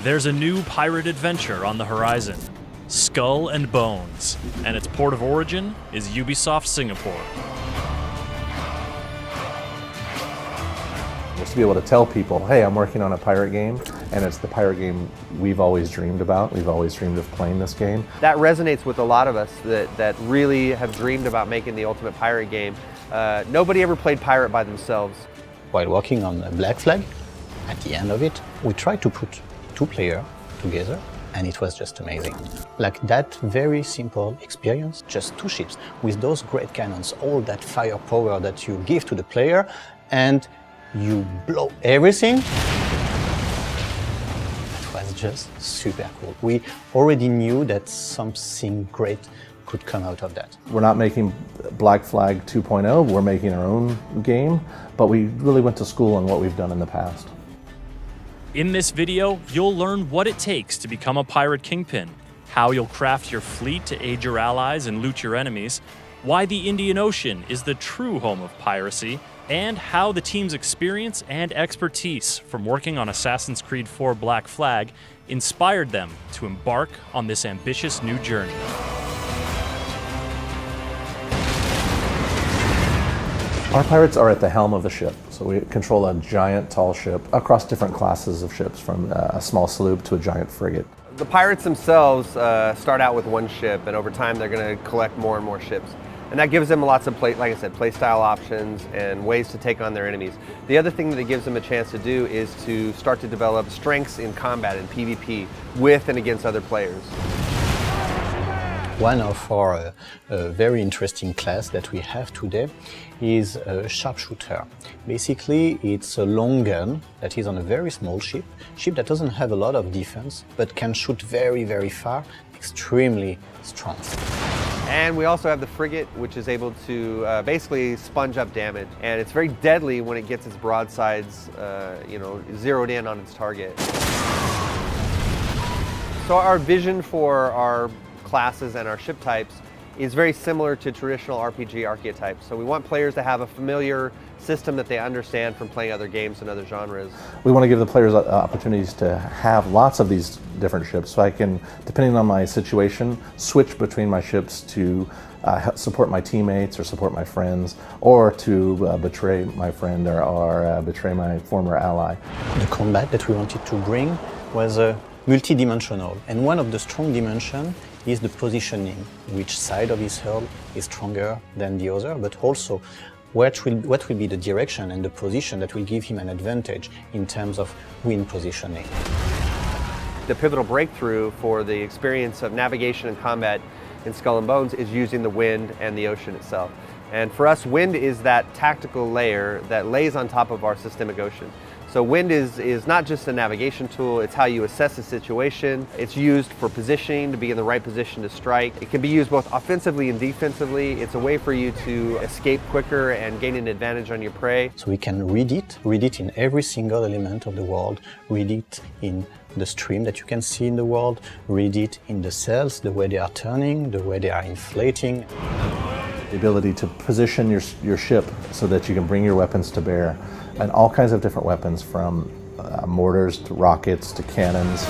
There's a new pirate adventure on the horizon, Skull and Bones, and its port of origin is Ubisoft Singapore. Just to be able to tell people, hey, I'm working on a pirate game, and it's the pirate game we've always dreamed about. We've always dreamed of playing this game. That resonates with a lot of us that really have dreamed about making the ultimate pirate game. Nobody ever played pirate by themselves. While working on Black Flag, at the end of it, we tried to put two players together, and it was just amazing. Like that very simple experience, just two ships with those great cannons, all that firepower that you give to the player, and you blow everything. It was just super cool. We already knew that something great could come out of that. We're not making Black Flag 2.0, we're making our own game, but we really went to school on what we've done in the past. In this video, you'll learn what it takes to become a pirate kingpin, how you'll craft your fleet to aid your allies and loot your enemies, why the Indian Ocean is the true home of piracy, and how the team's experience and expertise from working on Assassin's Creed 4 Black Flag inspired them to embark on this ambitious new journey. Our pirates are at the helm of the ship, so we control a giant tall ship across different classes of ships, from a small sloop to a giant frigate. The pirates themselves start out with one ship, and over time they're going to collect more and more ships. And that gives them lots of, like I said, play style options and ways to take on their enemies. The other thing that it gives them a chance to do is to start to develop strengths in combat and PvP with and against other players. One of our very interesting class that we have today is a Sharpshooter. Basically, it's a long gun that is on a very small ship that doesn't have a lot of defense, but can shoot very, very far, extremely strong. And we also have the frigate, which is able to basically sponge up damage. And it's very deadly when it gets its broadsides zeroed in on its target. So our vision for our classes and our ship types is very similar to traditional RPG archetypes. So we want players to have a familiar system that they understand from playing other games and other genres. We want to give the players opportunities to have lots of these different ships, so I can, depending on my situation, switch between my ships to support my teammates or support my friends, or to betray my friend or betray my former ally. The combat that we wanted to bring was multi-dimensional, and one of the strong dimensions is the positioning, which side of his hull is stronger than the other, but also what will be the direction and the position that will give him an advantage in terms of wind positioning. The pivotal breakthrough for the experience of navigation and combat in Skull and Bones is using the wind and the ocean itself. And for us, wind is that tactical layer that lays on top of our systemic ocean. So wind is not just a navigation tool, it's how you assess a situation. It's used for positioning, to be in the right position to strike. It can be used both offensively and defensively. It's a way for you to escape quicker and gain an advantage on your prey. So we can read it in every single element of the world, read it in the stream that you can see in the world, read it in the sails, the way they are turning, the way they are inflating. The ability to position your ship so that you can bring your weapons to bear, and all kinds of different weapons, from mortars to rockets to cannons.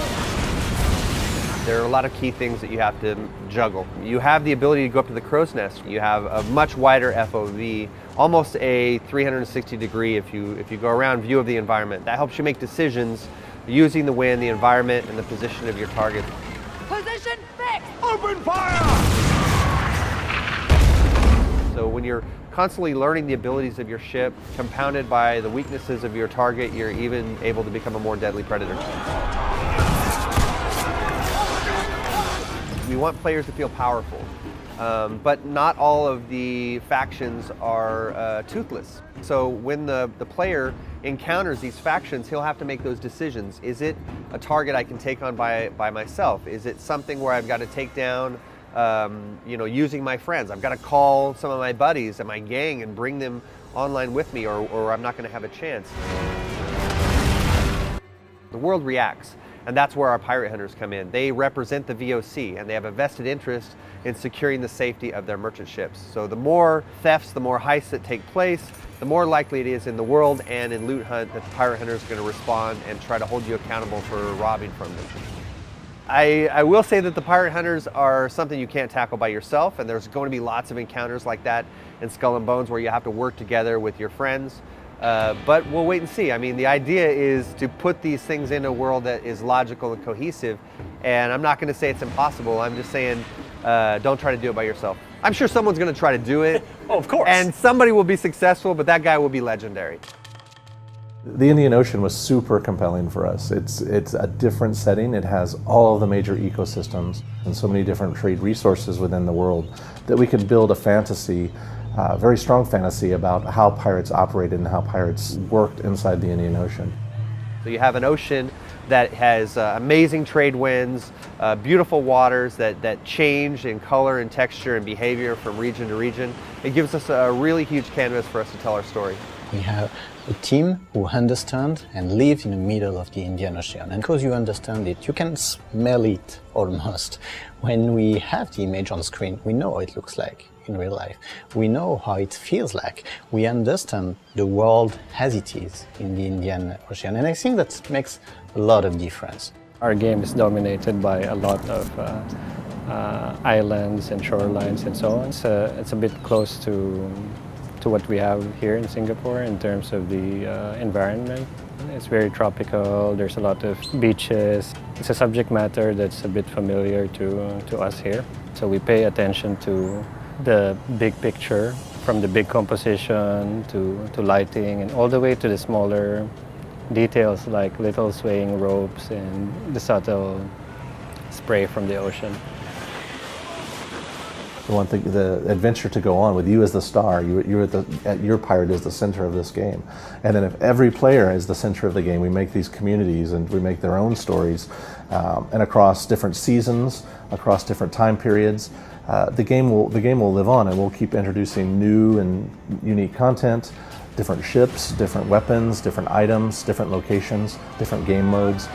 There are a lot of key things that you have to juggle. You have the ability to go up to the crow's nest. You have a much wider FOV, almost a 360 degree if you go around view of the environment. That helps you make decisions using the wind, the environment, and the position of your target. Position fixed! Open fire! So when you're constantly learning the abilities of your ship, compounded by the weaknesses of your target, you're even able to become a more deadly predator. We want players to feel powerful, but not all of the factions are toothless. So when the player encounters these factions, he'll have to make those decisions. Is it a target I can take on by myself? Is it something where I've got to take down using my friends? I've got to call some of my buddies and my gang and bring them online with me, or I'm not going to have a chance. The world reacts, and that's where our pirate hunters come in. They represent the VOC, and they have a vested interest in securing the safety of their merchant ships. So the more thefts, the more heists that take place, the more likely it is in the world and in Loot Hunt that the pirate hunter is going to respond and try to hold you accountable for robbing from them. I will say that the pirate hunters are something you can't tackle by yourself, and there's going to be lots of encounters like that in Skull and Bones where you have to work together with your friends. But we'll wait and see. I mean, the idea is to put these things in a world that is logical and cohesive, and I'm not going to say it's impossible. I'm just saying don't try to do it by yourself. I'm sure someone's going to try to do it. Oh, of course. And somebody will be successful, but that guy will be legendary. The Indian Ocean was super compelling for us. It's a different setting. It has all of the major ecosystems and so many different trade resources within the world that we could build a fantasy, very strong fantasy about how pirates operated and how pirates worked inside the Indian Ocean. So you have an ocean that has amazing trade winds, beautiful waters that change in color and texture and behavior from region to region. It gives us a really huge canvas for us to tell our story. We have a team who understand and live in the middle of the Indian Ocean. And because you understand it, you can smell it almost. When we have the image on screen, we know how it looks like in real life. We know how it feels like. We understand the world as it is in the Indian Ocean. And I think that makes a lot of difference. Our game is dominated by a lot of islands and shorelines and so on. It's a bit close to what we have here in Singapore in terms of the environment. It's very tropical, there's a lot of beaches. It's a subject matter that's a bit familiar to us here. So we pay attention to the big picture, from the big composition to lighting and all the way to the smaller details like little swaying ropes and the subtle spray from the ocean. The one thing, the adventure to go on with you as the star, your pirate is the center of this game. And then if every player is the center of the game, we make these communities and we make their own stories. And across different seasons, across different time periods, the game will live on, and we'll keep introducing new and unique content, different ships, different weapons, different items, different locations, different game modes.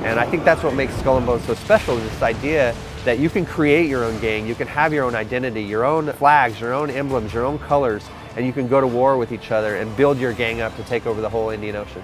And I think that's what makes Skull and Bones so special, is this idea that you can create your own gang, you can have your own identity, your own flags, your own emblems, your own colors, and you can go to war with each other and build your gang up to take over the whole Indian Ocean.